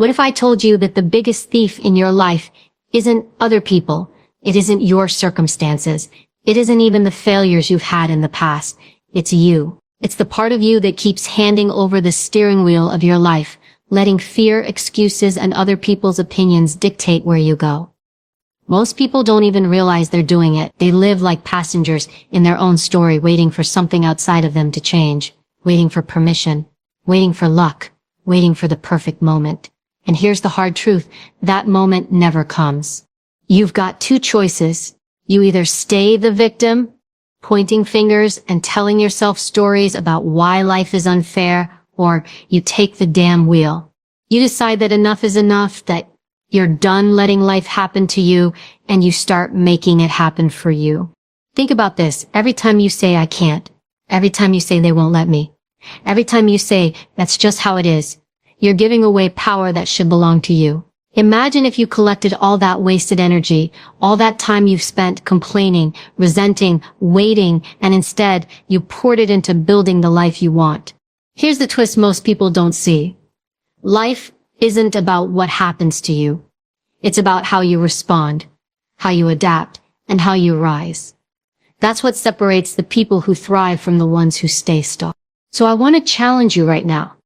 What if I told you that the biggest thief in your life isn't other people? It isn't your circumstances. It isn't even the failures you've had in the past. It's you. It's the part of you that keeps handing over the steering wheel of your life, letting fear, excuses, and other people's opinions dictate where you go. Most people don't even realize they're doing it. They live like passengers in their own story, waiting for something outside of them to change, waiting for permission, waiting for luck, waiting for the perfect moment. And here's the hard truth, that moment never comes. You've got two choices. You either stay the victim, pointing fingers and telling yourself stories about why life is unfair, or you take the damn wheel. You decide that enough is enough, that you're done letting life happen to you, and you start making it happen for you. Think about this. Every time you say, I can't, every time you say they won't let me, every time you say, that's just how it is, you're giving away power that should belong to you. Imagine if you collected all that wasted energy, all that time you've spent complaining, resenting, waiting, and instead you poured it into building the life you want. Here's the twist most people don't see. Life isn't about what happens to you. It's about how you respond, how you adapt, and how you rise. That's what separates the people who thrive from the ones who stay stuck. So I want to challenge you right now.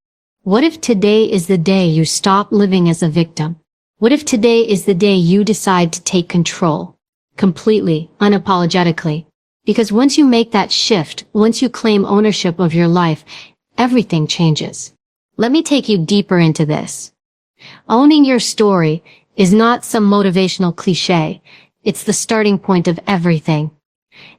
What if today is the day you stop living as a victim? What if today is the day you decide to take control, completely, unapologetically? Because once you make that shift, once you claim ownership of your life, everything changes. Let me take you deeper into this. Owning your story is not some motivational cliche. It's the starting point of everything.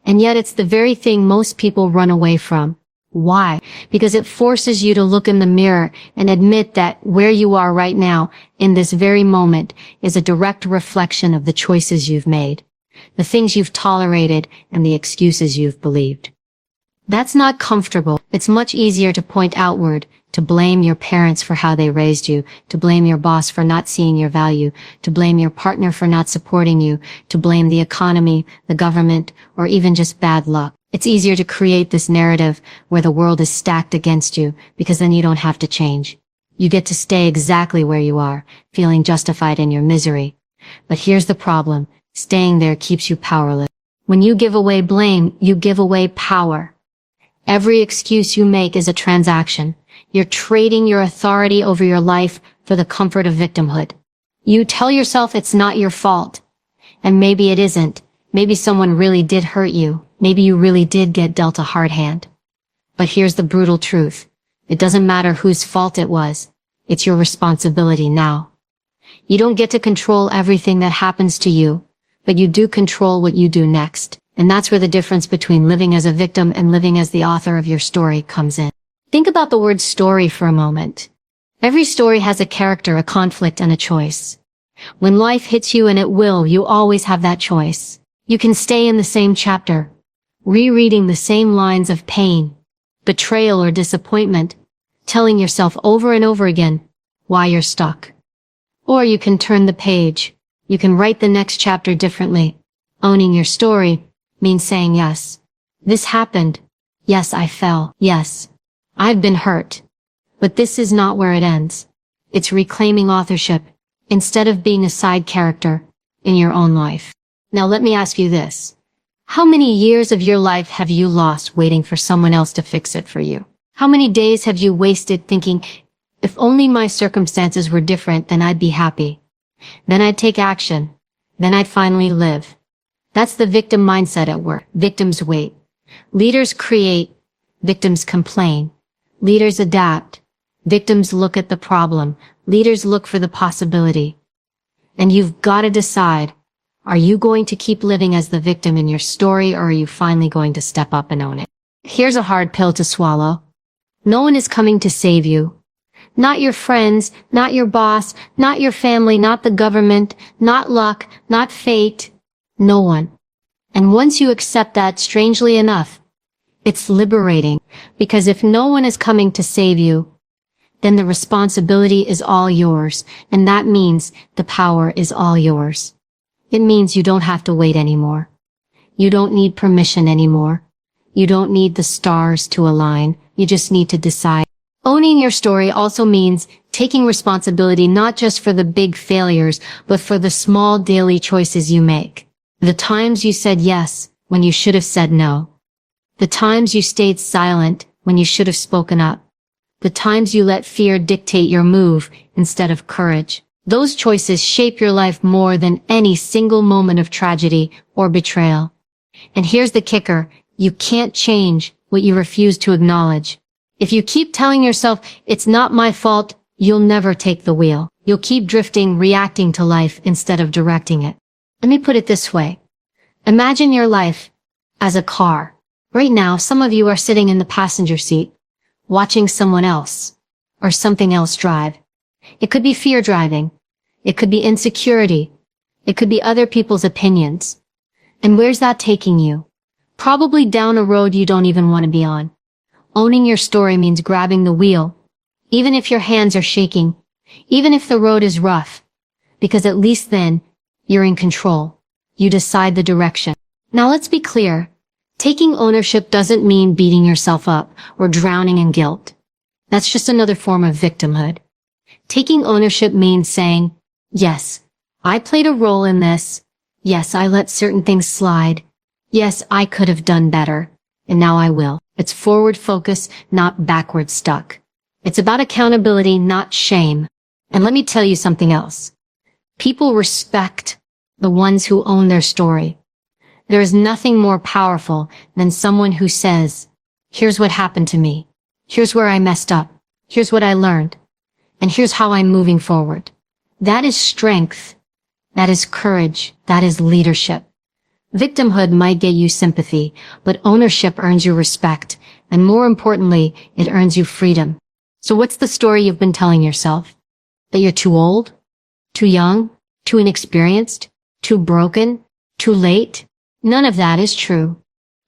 And yet it's the very thing most people run away from. Why? Because it forces you to look in the mirror and admit that where you are right now, in this very moment, is a direct reflection of the choices you've made, the things you've tolerated, and the excuses you've believed. That's not comfortable. It's much easier to point outward, to blame your parents for how they raised you, to blame your boss for not seeing your value, to blame your partner for not supporting you, to blame the economy, the government, or even just bad luck. It's easier to create this narrative where the world is stacked against you, because then you don't have to change. You get to stay exactly where you are, feeling justified in your misery. But here's the problem. Staying there keeps you powerless. When you give away blame, you give away power. Every excuse you make is a transaction. You're trading your authority over your life for the comfort of victimhood. You tell yourself it's not your fault. And maybe it isn't. Maybe someone really did hurt you. Maybe you really did get dealt a hard hand. But here's the brutal truth. It doesn't matter whose fault it was. It's your responsibility now. You don't get to control everything that happens to you, but you do control what you do next. And that's where the difference between living as a victim and living as the author of your story comes in. Think about the word story for a moment. Every story has a character, a conflict, and a choice. When life hits you, and it will, you always have that choice. You can stay in the same chapter, rereading the same lines of pain, betrayal, or disappointment, telling yourself over and over again why you're stuck. Or you can turn the page. You can write the next chapter differently. Owning your story means saying, yes, this happened. Yes, I fell. Yes, I've been hurt. But this is not where it ends. It's reclaiming authorship instead of being a side character in your own life. Now let me ask you this. How many years of your life have you lost waiting for someone else to fix it for you? How many days have you wasted thinking, if only my circumstances were different, then I'd be happy. Then I'd take action. Then I'd finally live. That's the victim mindset at work. Victims wait. Leaders create. Victims complain. Leaders adapt. Victims look at the problem. Leaders look for the possibility. And you've got to decide, are you going to keep living as the victim in your story, or are you finally going to step up and own it? Here's a hard pill to swallow. No one is coming to save you. Not your friends, not your boss, not your family, not the government, not luck, not fate. No one. And once you accept that, strangely enough, it's liberating. Because if no one is coming to save you, then the responsibility is all yours. And that means the power is all yours. It means you don't have to wait anymore. You don't need permission anymore. You don't need the stars to align. You just need to decide. Owning your story also means taking responsibility not just for the big failures, but for the small daily choices you make. The times you said yes when you should have said no. The times you stayed silent when you should have spoken up. The times you let fear dictate your move instead of courage. Those choices shape your life more than any single moment of tragedy or betrayal. And here's the kicker, you can't change what you refuse to acknowledge. If you keep telling yourself, it's not my fault, you'll never take the wheel. You'll keep drifting, reacting to life instead of directing it. Let me put it this way. Imagine your life as a car. Right now, some of you are sitting in the passenger seat, watching someone else or something else drive. It could be fear driving. It could be insecurity. It could be other people's opinions. And where's that taking you? Probably down a road you don't even want to be on. Owning your story means grabbing the wheel, even if your hands are shaking, even if the road is rough, because at least then, you're in control. You decide the direction. Now let's be clear. Taking ownership doesn't mean beating yourself up or drowning in guilt. That's just another form of victimhood. Taking ownership means saying, yes, I played a role in this. Yes, I let certain things slide. Yes, I could have done better, and now I will. It's forward focus, not backward stuck. It's about accountability, not shame. And let me tell you something else. People respect the ones who own their story. There is nothing more powerful than someone who says, here's what happened to me. Here's where I messed up. Here's what I learned. And here's how I'm moving forward. That is strength. That is courage. That is leadership. Victimhood might get you sympathy, but ownership earns you respect, and more importantly, it earns you freedom. So what's the story you've been telling yourself? That you're too old? Too young? Too inexperienced? Too broken? Too late? None of that is true.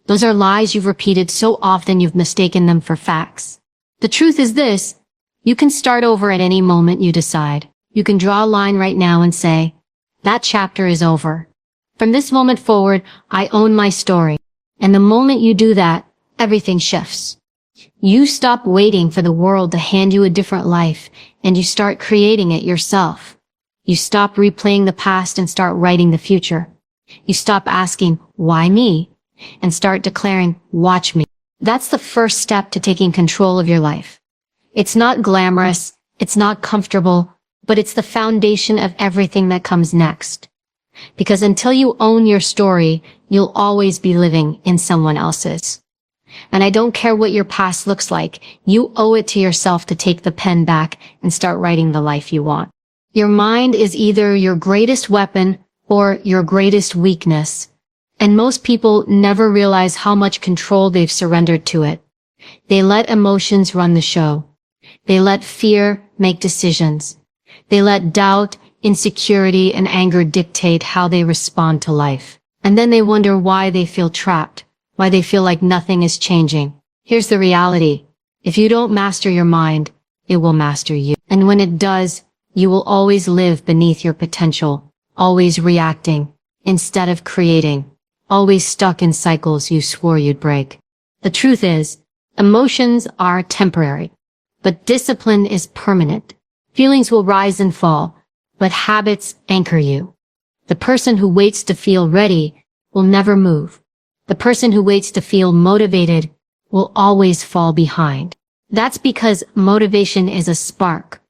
Those are lies you've repeated so often you've mistaken them for facts. The truth is this, you can start over at any moment you decide. You can draw a line right now and say, that chapter is over. From this moment forward, I own my story. And the moment you do that, everything shifts. You stop waiting for the world to hand you a different life, and you start creating it yourself. You stop replaying the past and start writing the future. You stop asking, why me? And start declaring, watch me. That's the first step to taking control of your life. It's not glamorous, it's not comfortable, but it's the foundation of everything that comes next. Because until you own your story, you'll always be living in someone else's. And I don't care what your past looks like, you owe it to yourself to take the pen back and start writing the life you want. Your mind is either your greatest weapon or your greatest weakness. And most people never realize how much control they've surrendered to it. They let emotions run the show. They let fear make decisions. They let doubt, insecurity, and anger dictate how they respond to life. And then they wonder why they feel trapped, why they feel like nothing is changing. Here's the reality. If you don't master your mind, it will master you. And when it does, you will always live beneath your potential, always reacting, instead of creating, always stuck in cycles you swore you'd break. The truth is, emotions are temporary, but discipline is permanent. Feelings will rise and fall, but habits anchor you. The person who waits to feel ready will never move. The person who waits to feel motivated will always fall behind. That's because motivation is a spark,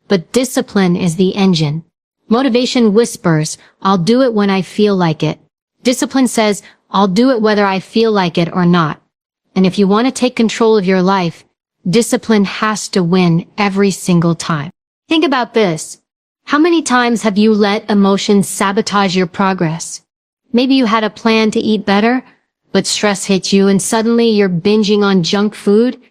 but discipline is the engine. Motivation whispers, I'll do it when I feel like it. Discipline says, I'll do it whether I feel like it or not. And if you want to take control of your life, discipline has to win every single time. Think about this. How many times have you let emotions sabotage your progress? Maybe you had a plan to eat better, but stress hit you and suddenly you're binging on junk food.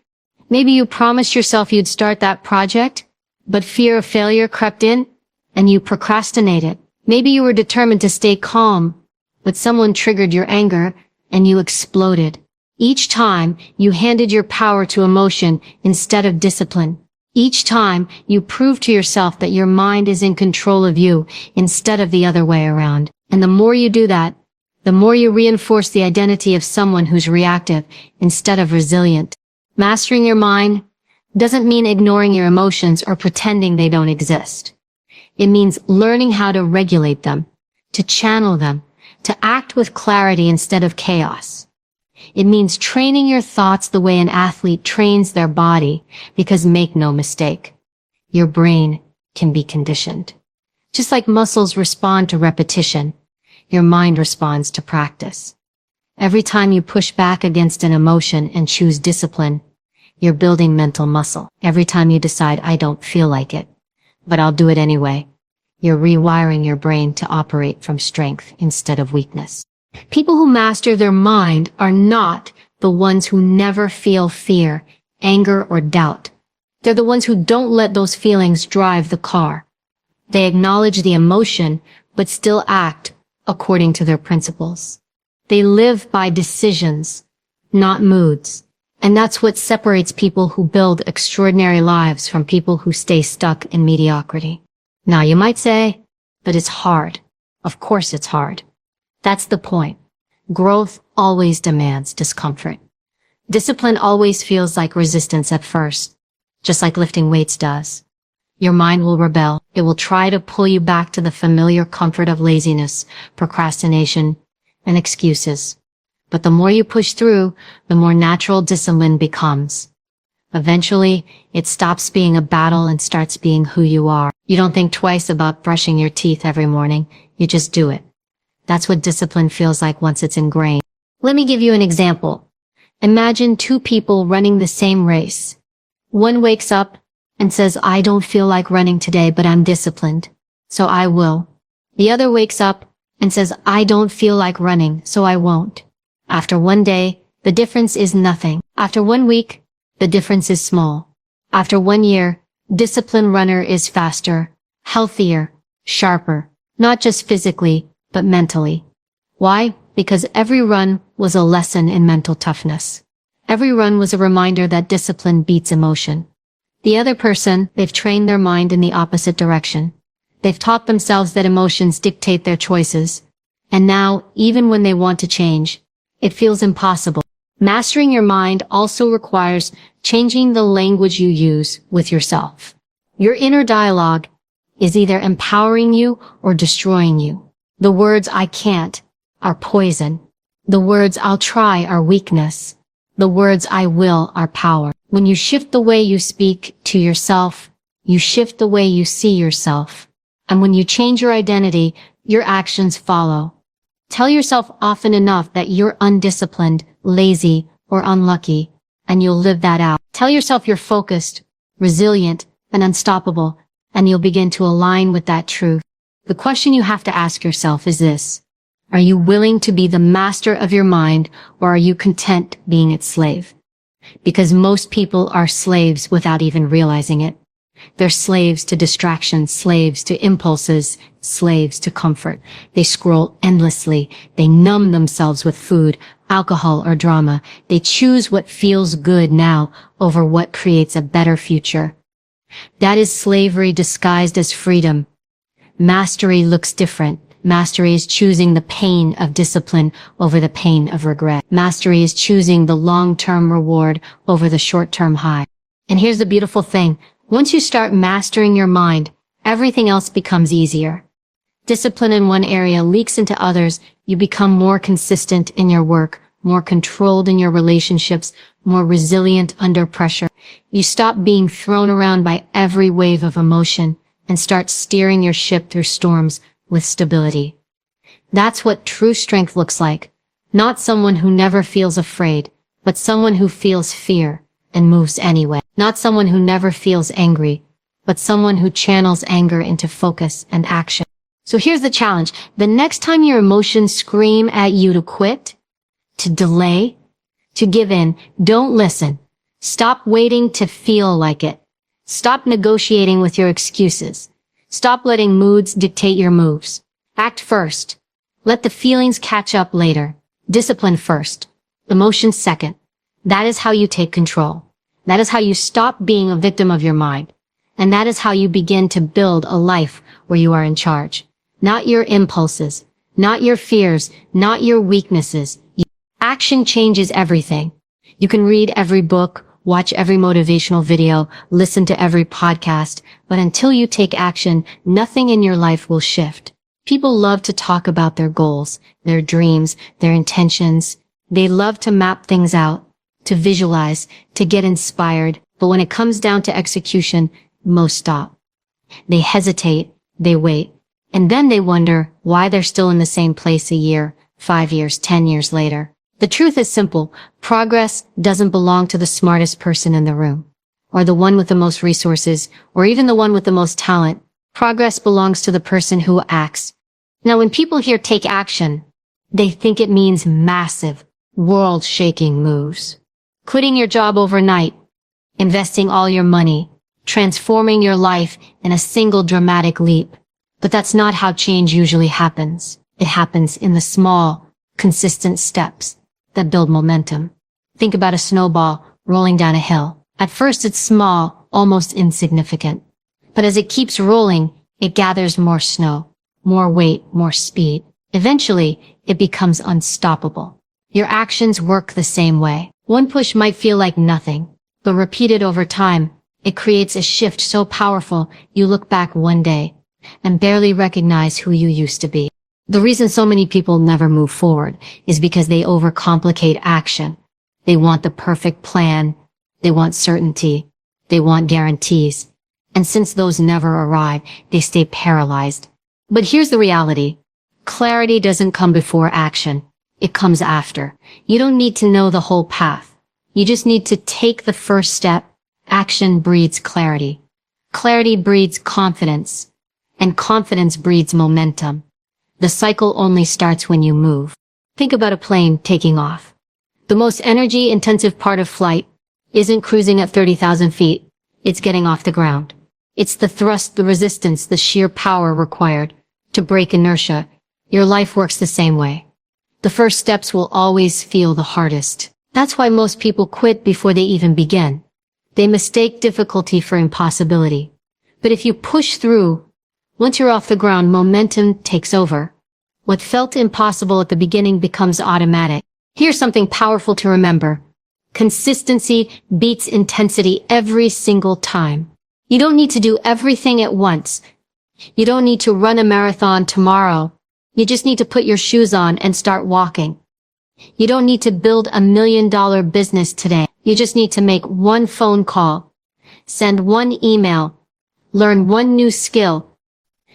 Maybe you promised yourself you'd start that project, but fear of failure crept in and you procrastinated. Maybe you were determined to stay calm, but someone triggered your anger and you exploded. Each time you handed your power to emotion instead of discipline. Each time you prove to yourself that your mind is in control of you instead of the other way around. And the more you do that, the more you reinforce the identity of someone who's reactive instead of resilient. Mastering your mind doesn't mean ignoring your emotions or pretending they don't exist. It means learning how to regulate them, to channel them, to act with clarity instead of chaos. It means training your thoughts the way an athlete trains their body, because make no mistake, your brain can be conditioned. Just like muscles respond to repetition, your mind responds to practice. Every time you push back against an emotion and choose discipline, you're building mental muscle. Every time you decide, I don't feel like it, but I'll do it anyway, you're rewiring your brain to operate from strength instead of weakness. People who master their mind are not the ones who never feel fear, anger, or doubt. They're the ones who don't let those feelings drive the car. They acknowledge the emotion, but still act according to their principles. They live by decisions, not moods. And that's what separates people who build extraordinary lives from people who stay stuck in mediocrity. Now you might say, but it's hard. Of course it's hard. That's the point. Growth always demands discomfort. Discipline always feels like resistance at first, just like lifting weights does. Your mind will rebel. It will try to pull you back to the familiar comfort of laziness, procrastination, and excuses. But the more you push through, the more natural discipline becomes. Eventually, it stops being a battle and starts being who you are. You don't think twice about brushing your teeth every morning. You just do it. That's what discipline feels like once it's ingrained. Let me give you an example. Imagine two people running the same race. One wakes up and says, I don't feel like running today, but I'm disciplined, so I will. The other wakes up and says, I don't feel like running, so I won't. After one day, the difference is nothing. After 1 week, the difference is small. After 1 year, disciplined runner is faster, healthier, sharper, not just physically, but mentally. Why? Because every run was a lesson in mental toughness. Every run was a reminder that discipline beats emotion. The other person, they've trained their mind in the opposite direction. They've taught themselves that emotions dictate their choices. And now, even when they want to change, it feels impossible. Mastering your mind also requires changing the language you use with yourself. Your inner dialogue is either empowering you or destroying you. The words I can't are poison. The words I'll try are weakness. The words I will are power. When you shift the way you speak to yourself, you shift the way you see yourself. And when you change your identity, your actions follow. Tell yourself often enough that you're undisciplined, lazy, or unlucky, and you'll live that out. Tell yourself you're focused, resilient, and unstoppable, and you'll begin to align with that truth. The question you have to ask yourself is this: are you willing to be the master of your mind, or are you content being its slave? Because most people are slaves without even realizing it. They're slaves to distractions, slaves to impulses, slaves to comfort. They scroll endlessly. They numb themselves with food, alcohol, or drama. They choose what feels good now over what creates a better future. That is slavery disguised as freedom. Mastery looks different. Mastery is choosing the pain of discipline over the pain of regret. Mastery is choosing the long-term reward over the short-term high. And here's the beautiful thing. Once you start mastering your mind, everything else becomes easier. Discipline in one area leaks into others. You become more consistent in your work, more controlled in your relationships, more resilient under pressure. You stop being thrown around by every wave of emotion and start steering your ship through storms with stability. That's what true strength looks like. Not someone who never feels afraid, but someone who feels fear and moves anyway. Not someone who never feels angry, but someone who channels anger into focus and action. So here's the challenge. The next time your emotions scream at you to quit, to delay, to give in, don't listen. Stop waiting to feel like it. Stop negotiating with your excuses. Stop letting moods dictate your moves. Act first. Let the feelings catch up later. Discipline first. Emotions second. That is how you take control. That is how you stop being a victim of your mind. And that is how you begin to build a life where you are in charge. Not your impulses, not your fears, not your weaknesses. Action changes everything. You can read every book, watch every motivational video, listen to every podcast, but until you take action, nothing in your life will shift. People love to talk about their goals, their dreams, their intentions. They love to map things out, to visualize, to get inspired. But when it comes down to execution, most stop. They hesitate, they wait, and then they wonder why they're still in the same place a year, 5 years, 10 years later. The truth is simple. Progress doesn't belong to the smartest person in the room, or the one with the most resources, or even the one with the most talent. Progress belongs to the person who acts. Now, when people hear take action, they think it means massive, world-shaking moves. Quitting your job overnight, investing all your money, transforming your life in a single dramatic leap. But that's not how change usually happens. It happens in the small, consistent steps that build momentum. Think about a snowball rolling down a hill. At first it's small, almost insignificant. But as it keeps rolling, it gathers more snow, more weight, more speed. Eventually, it becomes unstoppable. Your actions work the same way. One push might feel like nothing, but repeated over time, it creates a shift so powerful you look back one day and barely recognize who you used to be. The reason so many people never move forward is because they overcomplicate action. They want the perfect plan. They want certainty. They want guarantees. And since those never arrive, they stay paralyzed. But here's the reality. Clarity doesn't come before action. It comes after. You don't need to know the whole path. You just need to take the first step. Action breeds clarity. Clarity breeds confidence. And confidence breeds momentum. The cycle only starts when you move. Think about a plane taking off. The most energy-intensive part of flight isn't cruising at 30,000 feet. It's getting off the ground. It's the thrust, the resistance, the sheer power required to break inertia. Your life works the same way. The first steps will always feel the hardest. That's why most people quit before they even begin. They mistake difficulty for impossibility. But if you push through, once you're off the ground, momentum takes over. What felt impossible at the beginning becomes automatic. Here's something powerful to remember. Consistency beats intensity every single time. You don't need to do everything at once. You don't need to run a marathon tomorrow. You just need to put your shoes on and start walking. You don't need to build $1 million business today. You just need to make one phone call, send one email, learn one new skill.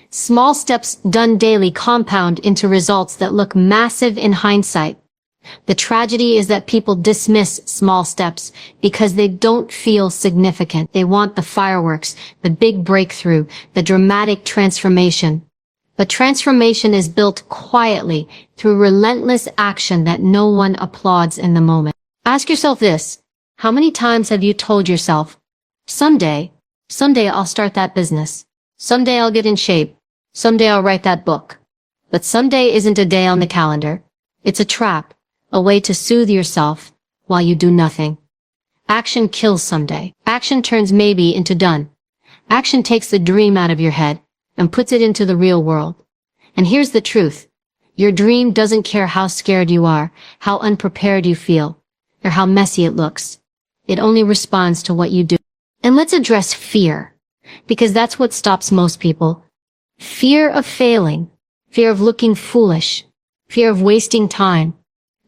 Small steps done daily compound into results that look massive in hindsight. The tragedy is that people dismiss small steps because they don't feel significant. They want the fireworks, the big breakthrough, the dramatic transformation. But transformation is built quietly through relentless action that no one applauds in the moment. Ask yourself this. How many times have you told yourself, someday I'll start that business. Someday I'll get in shape. Someday I'll write that book. But someday isn't a day on the calendar. It's a trap, a way to soothe yourself while you do nothing. Action kills someday. Action turns maybe into done. Action takes the dream out of your head and puts it into the real world. And here's the truth. Your dream doesn't care how scared you are, how unprepared you feel, or how messy it looks. It only responds to what you do. And let's address fear, because that's what stops most people. Fear of failing, fear of looking foolish, fear of wasting time.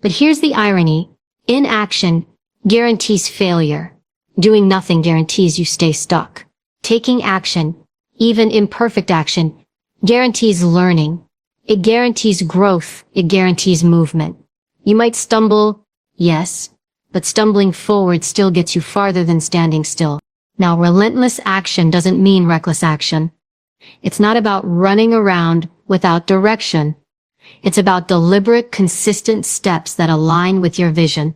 But here's the irony. Inaction guarantees failure. Doing nothing guarantees you stay stuck. Taking action, even imperfect action, guarantees learning. It guarantees growth. It guarantees movement. You might stumble, yes, but stumbling forward still gets you farther than standing still. Now, relentless action doesn't mean reckless action. It's not about running around without direction. It's about deliberate, consistent steps that align with your vision.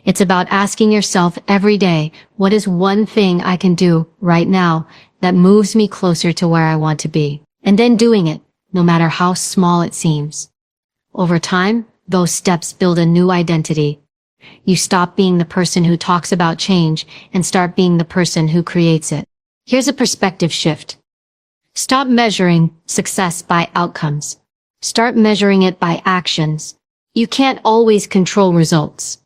It's about asking yourself every day, what is one thing I can do right now that moves me closer to where I want to be? And then doing it, no matter how small it seems. Over time, those steps build a new identity. You stop being the person who talks about change and start being the person who creates it. Here's a perspective shift. Stop measuring success by outcomes. Start measuring it by actions. You can't always control results,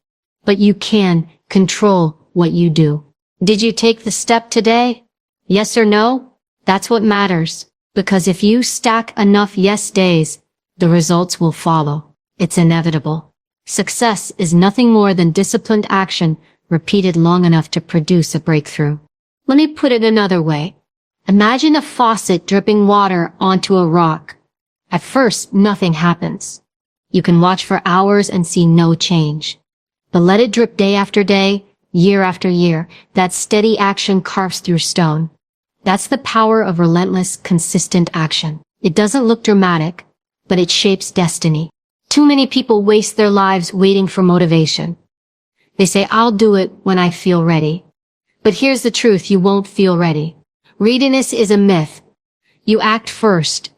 but you can control what you do. Did you take the step today? Yes or no? That's what matters. Because if you stack enough yes days, the results will follow. It's inevitable. Success is nothing more than disciplined action repeated long enough to produce a breakthrough. Let me put it another way. Imagine a faucet dripping water onto a rock. At first, nothing happens. You can watch for hours and see no change. But let it drip day after day, year after year. That steady action carves through stone. That's the power of relentless, consistent action. It doesn't look dramatic, but it shapes destiny. Too many people waste their lives waiting for motivation. They say, I'll do it when I feel ready. But here's the truth, you won't feel ready. Readiness is a myth. You act first,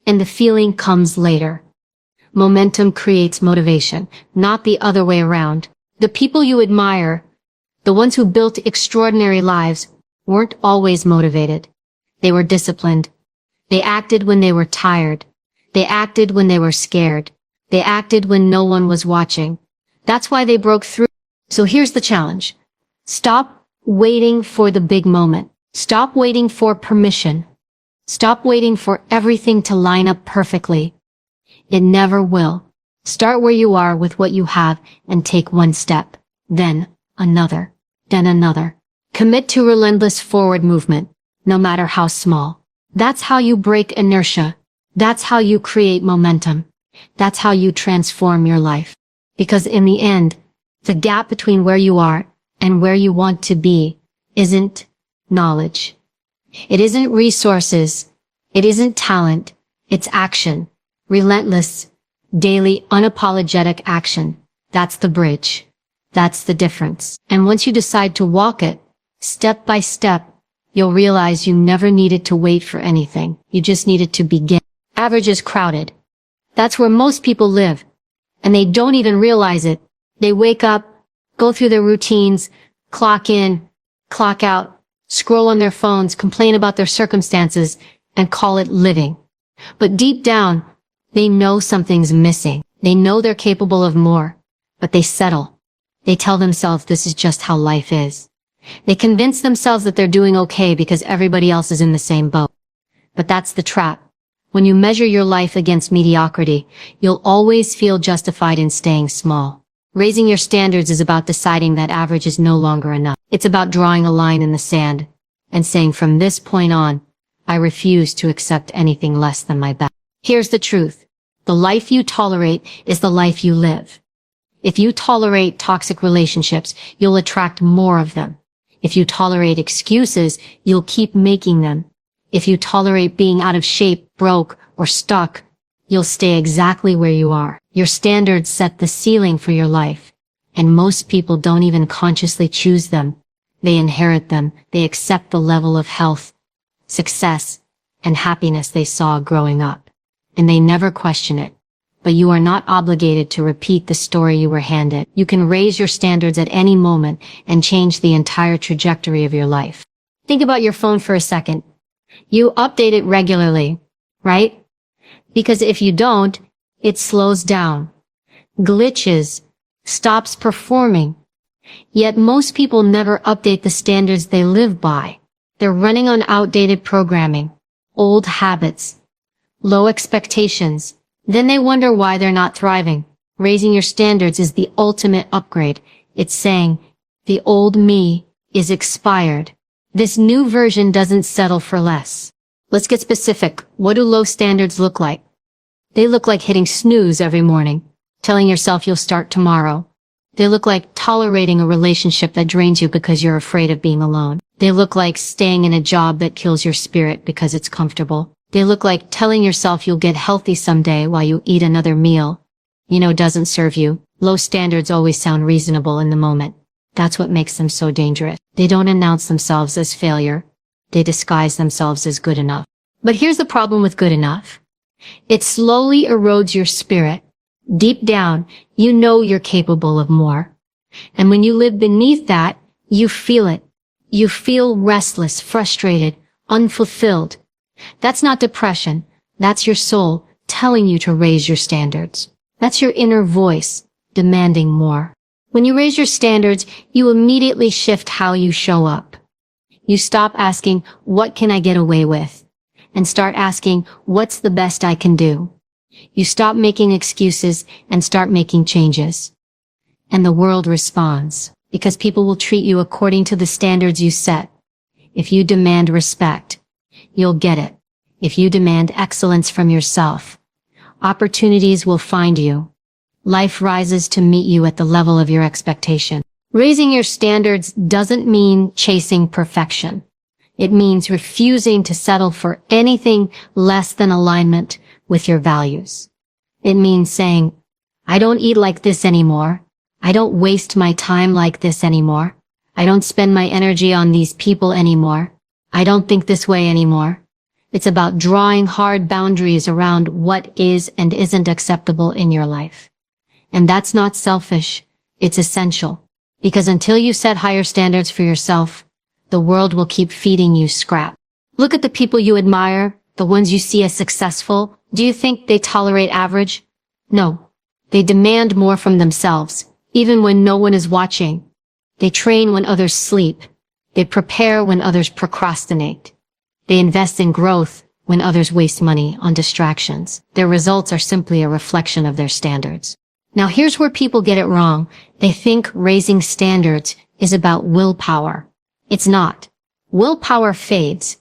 and the feeling comes later. Momentum creates motivation, not the other way around. The people you admire, the ones who built extraordinary lives, weren't always motivated. They were disciplined. They acted when they were tired. They acted when they were scared. They acted when no one was watching. That's why they broke through. So here's the challenge. Stop waiting for the big moment. Stop waiting for permission. Stop waiting for everything to line up perfectly. It never will. Start where you are with what you have and take one step, then another, then another. Commit to relentless forward movement, no matter how small. That's how you break inertia. That's how you create momentum. That's how you transform your life. Because in the end, the gap between where you are and where you want to be isn't knowledge. It isn't resources. It isn't talent. It's action. Relentless, daily, unapologetic action. That's the bridge. That's the difference. And once you decide to walk it, step by step, you'll realize you never needed to wait for anything. You just needed to begin. Average is crowded. That's where most people live. And they don't even realize it. They wake up, go through their routines, clock in, clock out, scroll on their phones, complain about their circumstances, and call it living. But deep down, they know something's missing. They know they're capable of more, but they settle. They tell themselves this is just how life is. They convince themselves that they're doing okay because everybody else is in the same boat. But that's the trap. When you measure your life against mediocrity, you'll always feel justified in staying small. Raising your standards is about deciding that average is no longer enough. It's about drawing a line in the sand and saying from this point on, I refuse to accept anything less than my best. Here's the truth. The life you tolerate is the life you live. If you tolerate toxic relationships, you'll attract more of them. If you tolerate excuses, you'll keep making them. If you tolerate being out of shape, broke, or stuck, you'll stay exactly where you are. Your standards set the ceiling for your life, and most people don't even consciously choose them. They inherit them. They accept the level of health, success, and happiness they saw growing up, and they never question it. But you are not obligated to repeat the story you were handed. You can raise your standards at any moment and change the entire trajectory of your life. Think about your phone for a second. You update it regularly, right? Because if you don't, it slows down, glitches, stops performing. Yet most people never update the standards they live by. They're running on outdated programming, old habits, low expectations. Then they wonder why they're not thriving. Raising your standards is the ultimate upgrade. It's saying, the old me is expired. This new version doesn't settle for less. Let's get specific. What do low standards look like? They look like hitting snooze every morning, telling yourself you'll start tomorrow. They look like tolerating a relationship that drains you because you're afraid of being alone. They look like staying in a job that kills your spirit because it's comfortable. They look like telling yourself you'll get healthy someday while you eat another meal, doesn't serve you. Low standards always sound reasonable in the moment. That's what makes them so dangerous. They don't announce themselves as failure. They disguise themselves as good enough. But here's the problem with good enough. It slowly erodes your spirit. Deep down, you know you're capable of more. And when you live beneath that, you feel it. You feel restless, frustrated, unfulfilled. That's not depression. That's your soul telling you to raise your standards. That's your inner voice demanding more. When you raise your standards, you immediately shift how you show up. You stop asking, what can I get away with? And start asking, what's the best I can do? You stop making excuses and start making changes. And the world responds, because people will treat you according to the standards you set. If you demand respect, you'll get it. If you demand excellence from yourself, opportunities will find you. Life rises to meet you at the level of your expectation. Raising your standards doesn't mean chasing perfection. It means refusing to settle for anything less than alignment with your values. It means saying, I don't eat like this anymore. I don't waste my time like this anymore. I don't spend my energy on these people anymore. I don't think this way anymore. It's about drawing hard boundaries around what is and isn't acceptable in your life. And that's not selfish. It's essential. Because until you set higher standards for yourself, the world will keep feeding you scrap. Look at the people you admire, the ones you see as successful. Do you think they tolerate average? No. They demand more from themselves, even when no one is watching. They train when others sleep. They prepare when others procrastinate. They invest in growth when others waste money on distractions. Their results are simply a reflection of their standards. Now here's where people get it wrong. They think raising standards is about willpower. It's not. Willpower fades.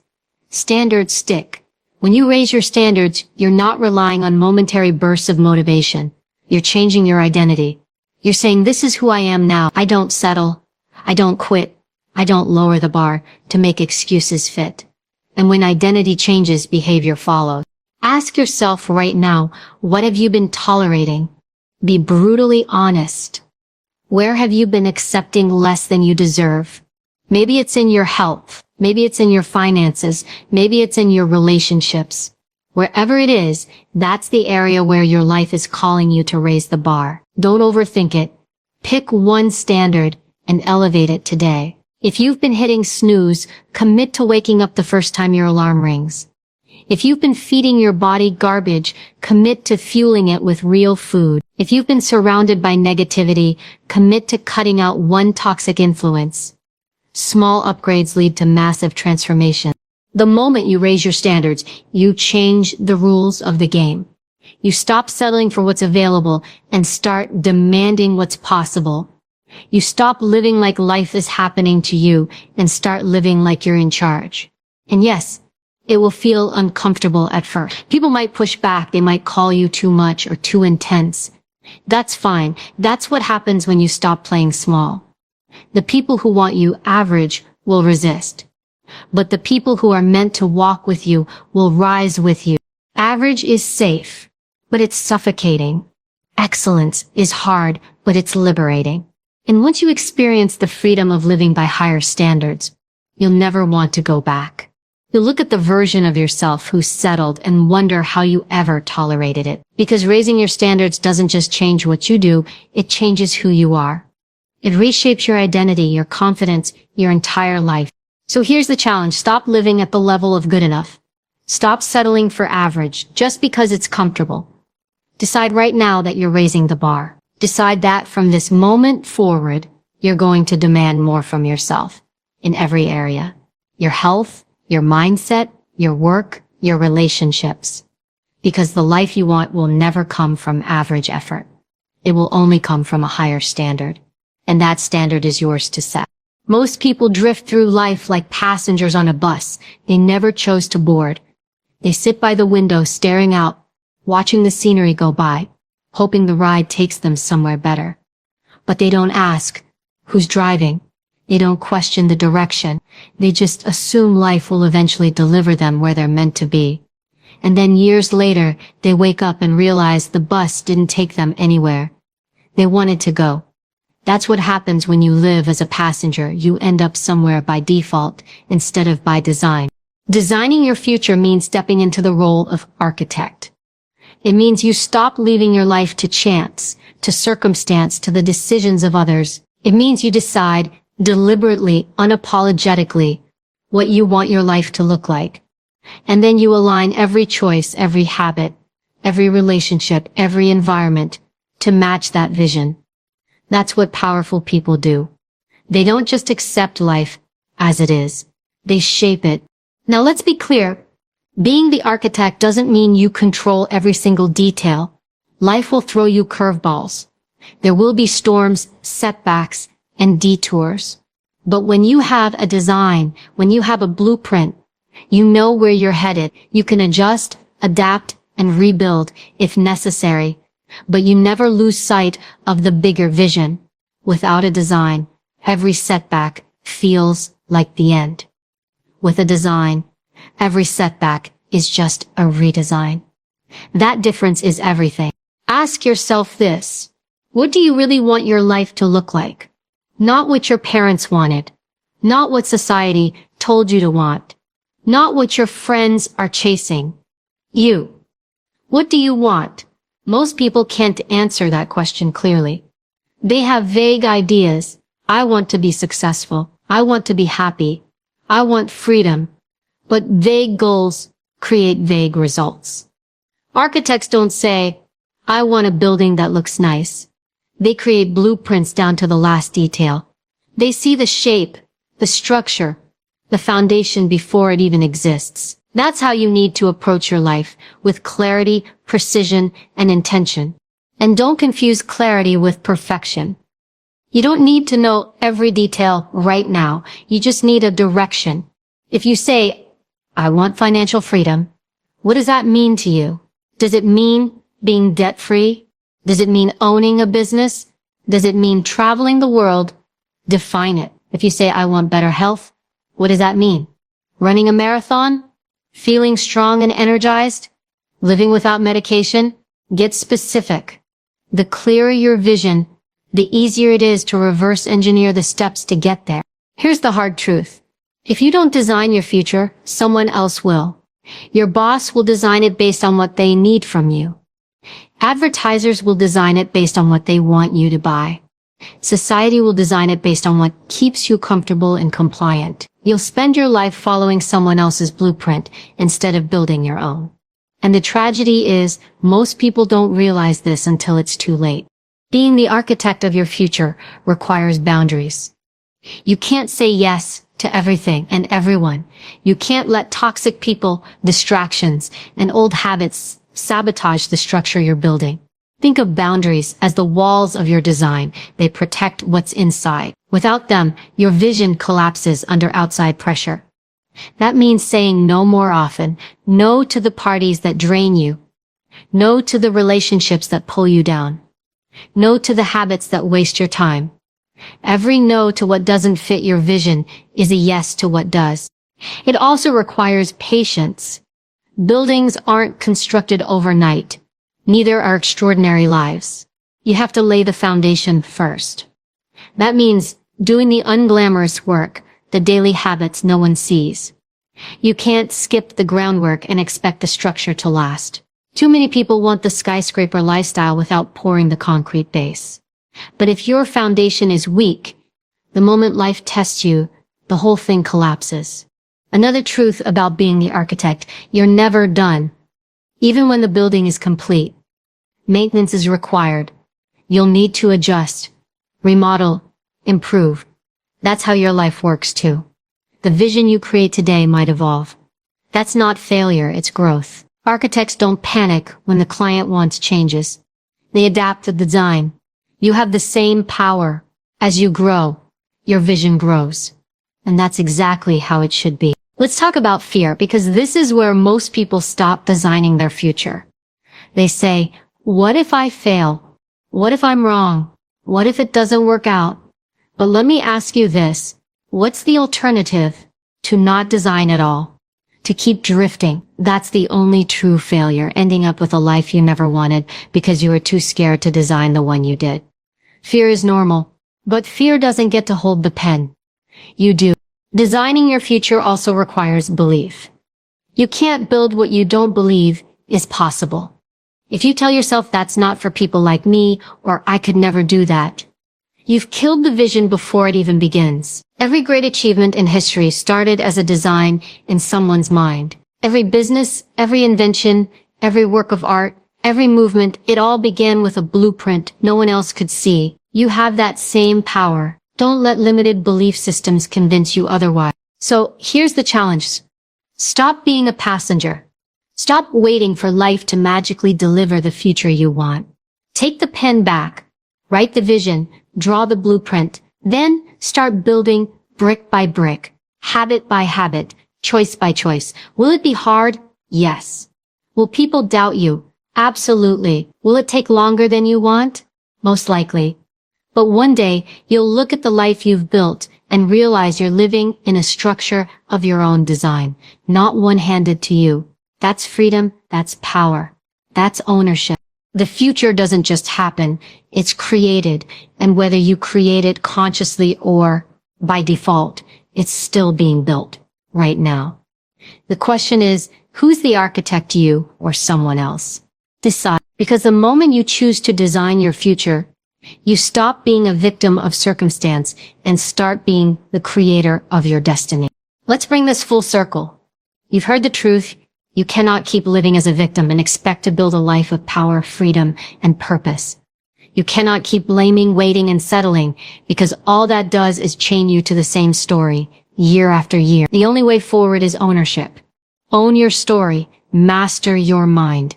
Standards stick. When you raise your standards, you're not relying on momentary bursts of motivation. You're changing your identity. You're saying, this is who I am now. I don't settle. I don't quit. I don't lower the bar to make excuses fit. And when identity changes, behavior follows. Ask yourself right now, what have you been tolerating? Be brutally honest. Where have you been accepting less than you deserve? Maybe it's in your health. Maybe it's in your finances. Maybe it's in your relationships. Wherever it is, that's the area where your life is calling you to raise the bar. Don't overthink it. Pick one standard and elevate it today. If you've been hitting snooze, commit to waking up the first time your alarm rings. If you've been feeding your body garbage, commit to fueling it with real food. If you've been surrounded by negativity, commit to cutting out one toxic influence. Small upgrades lead to massive transformation. The moment you raise your standards, you change the rules of the game. You stop settling for what's available and start demanding what's possible. You stop living like life is happening to you and start living like you're in charge. And yes, it will feel uncomfortable at first. People might push back. They might call you too much or too intense. That's fine. That's what happens when you stop playing small. The people who want you average will resist. But the people who are meant to walk with you will rise with you. Average is safe, but it's suffocating. Excellence is hard, but it's liberating. And once you experience the freedom of living by higher standards, you'll never want to go back. You'll look at the version of yourself who settled and wonder how you ever tolerated it. Because raising your standards doesn't just change what you do, it changes who you are. It reshapes your identity, your confidence, your entire life. So here's the challenge. Stop living at the level of good enough. Stop settling for average just because it's comfortable. Decide right now that you're raising the bar. Decide that from this moment forward, you're going to demand more from yourself in every area. Your health, your mindset, your work, your relationships. Because the life you want will never come from average effort. It will only come from a higher standard. And that standard is yours to set. Most people drift through life like passengers on a bus. They never chose to board. They sit by the window staring out, watching the scenery go by, hoping the ride takes them somewhere better. But they don't ask, who's driving? They don't question the direction. They just assume life will eventually deliver them where they're meant to be. And then years later, they wake up and realize the bus didn't take them anywhere they wanted to go. That's what happens when you live as a passenger. You end up somewhere by default instead of by design. Designing your future means stepping into the role of architect. It means you stop leaving your life to chance, to circumstance, to the decisions of others. It means you decide deliberately, unapologetically, what you want your life to look like. And then you align every choice, every habit, every relationship, every environment to match that vision. That's what powerful people do. They don't just accept life as it is. They shape it. Now let's be clear. Being the architect doesn't mean you control every single detail. Life will throw you curveballs. There will be storms, setbacks, and detours. But when you have a design, when you have a blueprint, you know where you're headed. You can adjust, adapt, and rebuild if necessary. But you never lose sight of the bigger vision. Without a design, every setback feels like the end. With a design, every setback is just a redesign. That difference is everything. Ask yourself this. What do you really want your life to look like? Not what your parents wanted. Not what society told you to want. Not what your friends are chasing. You. What do you want? Most people can't answer that question clearly. They have vague ideas. I want to be successful. I want to be happy. I want freedom. But vague goals create vague results. Architects don't say, I want a building that looks nice. They create blueprints down to the last detail. They see the shape, the structure, the foundation before it even exists. That's how you need to approach your life, with clarity, precision, and intention. And don't confuse clarity with perfection. You don't need to know every detail right now. You just need a direction. If you say, I want financial freedom, what does that mean to you? Does it mean being debt-free? Does it mean owning a business? Does it mean traveling the world? Define it. If you say, I want better health, what does that mean? Running a marathon? Feeling strong and energized? Living without medication? Get specific. The clearer your vision, the easier it is to reverse engineer the steps to get there. Here's the hard truth. If you don't design your future, someone else will. Your boss will design it based on what they need from you. Advertisers will design it based on what they want you to buy. Society will design it based on what keeps you comfortable and compliant. You'll spend your life following someone else's blueprint instead of building your own. And the tragedy is, most people don't realize this until it's too late. Being the architect of your future requires boundaries. You can't say yes to everything and everyone. You can't let toxic people, distractions, and old habits sabotage the structure you're building. Think of boundaries as the walls of your design. They protect what's inside. Without them, your vision collapses under outside pressure. That means saying no more often, no to the parties that drain you, no to the relationships that pull you down, no to the habits that waste your time. Every no to what doesn't fit your vision is a yes to what does. It also requires patience. Buildings aren't constructed overnight. Neither are extraordinary lives. You have to lay the foundation first. That means doing the unglamorous work, the daily habits no one sees. You can't skip the groundwork and expect the structure to last. Too many people want the skyscraper lifestyle without pouring the concrete base. But if your foundation is weak, the moment life tests you, the whole thing collapses. Another truth about being the architect, you're never done. Even when the building is complete, maintenance is required. You'll need to adjust, remodel, improve. That's how your life works too. The vision you create today might evolve. That's not failure, it's growth. Architects don't panic when the client wants changes. They adapt the design. You have the same power. As you grow, your vision grows. And that's exactly how it should be. Let's talk about fear, because this is where most people stop designing their future. They say, what if I fail? What if I'm wrong? What if it doesn't work out? But let me ask you this. What's the alternative? To not design at all. To keep drifting. That's the only true failure, ending up with a life you never wanted because you were too scared to design the one you did. Fear is normal, but fear doesn't get to hold the pen. You do. Designing your future also requires belief. You can't build what you don't believe is possible. If you tell yourself that's not for people like me, or I could never do that, you've killed the vision before it even begins. Every great achievement in history started as a design in someone's mind. Every business, every invention, every work of art, every movement, it all began with a blueprint no one else could see. You have that same power. Don't let limited belief systems convince you otherwise. So here's the challenge. Stop being a passenger. Stop waiting for life to magically deliver the future you want. Take the pen back, write the vision, draw the blueprint, then start building brick by brick, habit by habit, choice by choice. Will it be hard? Yes. Will people doubt you? Absolutely. Will it take longer than you want? Most likely. But one day, you'll look at the life you've built and realize you're living in a structure of your own design, not one handed to you. That's freedom, that's power, that's ownership. The future doesn't just happen, it's created, and whether you create it consciously or by default, it's still being built right now. The question is, who's the architect, you or someone else? Decide, because the moment you choose to design your future, you stop being a victim of circumstance and start being the creator of your destiny. Let's bring this full circle. You've heard the truth. You cannot keep living as a victim and expect to build a life of power, freedom, and purpose. You cannot keep blaming, waiting, and settling, because all that does is chain you to the same story, year after year. The only way forward is ownership. Own your story. Master your mind.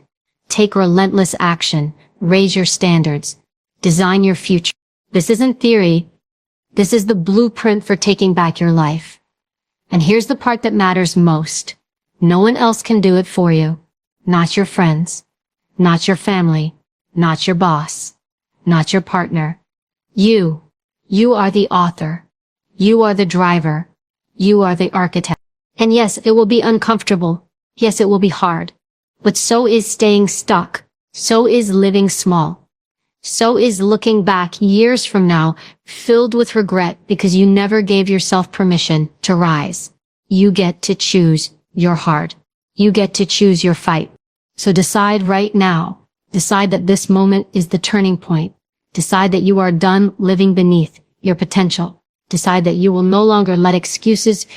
Take relentless action. Raise your standards. Design your future. This isn't theory. This is the blueprint for taking back your life. And here's the part that matters most. No one else can do it for you. Not your friends. Not your family. Not your boss. Not your partner. You. You are the author. You are the driver. You are the architect. And yes, it will be uncomfortable. Yes, it will be hard. But so is staying stuck. So is living small. So is looking back years from now, filled with regret because you never gave yourself permission to rise. You get to choose your heart. You get to choose your fight. So decide right now. Decide that this moment is the turning point. Decide that you are done living beneath your potential. Decide that you will no longer let excuses,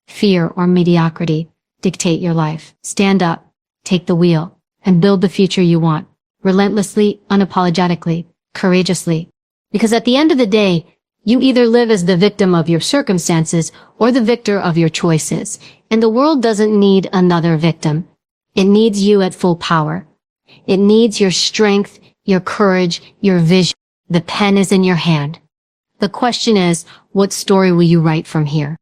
fear, or mediocrity dictate your life. Stand up, take the wheel, and build the future you want. Relentlessly, unapologetically, courageously. Because at the end of the day, you either live as the victim of your circumstances or the victor of your choices. And the world doesn't need another victim. It needs you at full power. It needs your strength, your courage, your vision. The pen is in your hand. The question is, what story will you write from here?